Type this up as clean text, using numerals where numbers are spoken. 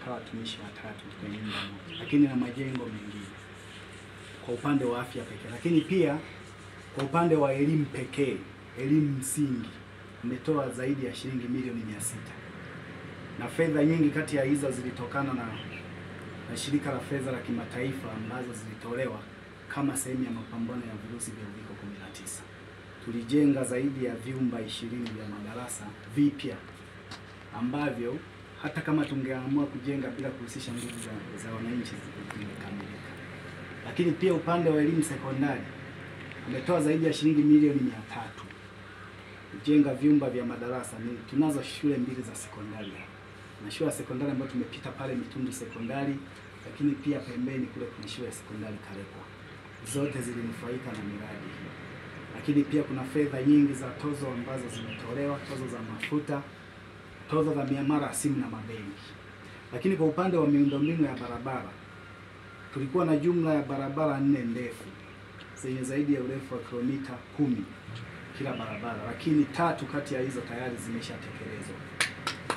tumekaa watumishi 3 kwenye nyumba moja, lakini na majengo mengine kwa upande wa afya pekee. Lakini pia kwa upande wa elimu pekee, elimu msingi, umetoa zaidi ya shilingi milioni 600, na fedha nyingi kati ya hizo zilitokana na shirika la fedha la kimataifa ambazo zilitolewa kama sehemu ya mapambano ya virusi vya uviko 19. Tulijenga zaidi ya vyumba 20 vya madarasa vipya ambavyo hata kama tungeamua kujenga bila kuhusisha nguvu za wananchi zingekamilika. Lakini pia upande wa elimu sekondari ametoa zaidi ya shilingi milioni 300 kujenga vyumba vya madarasa. Tunazo shule 2 za sekondari na shule ya sekondari ambayo tumepita pale Mitundu sekondari, lakini pia pembeni kule kuna shule ya sekondari Karekwa. Zote zilinufaika na miradi hii. Lakini pia kuna fedha nyingi za tozo ambazo zimetolewa, tozo za mafuta, tozo za miamala simu na mabenki. Lakini kwa upande wa miundombinu ya barabara, tulikuwa na jumla ya barabara 4 ndefu zenye zaidi ya urefu wa kilomita 10 kila barabara, lakini 3 kati ya hizo tayari zimeshatekelezwa.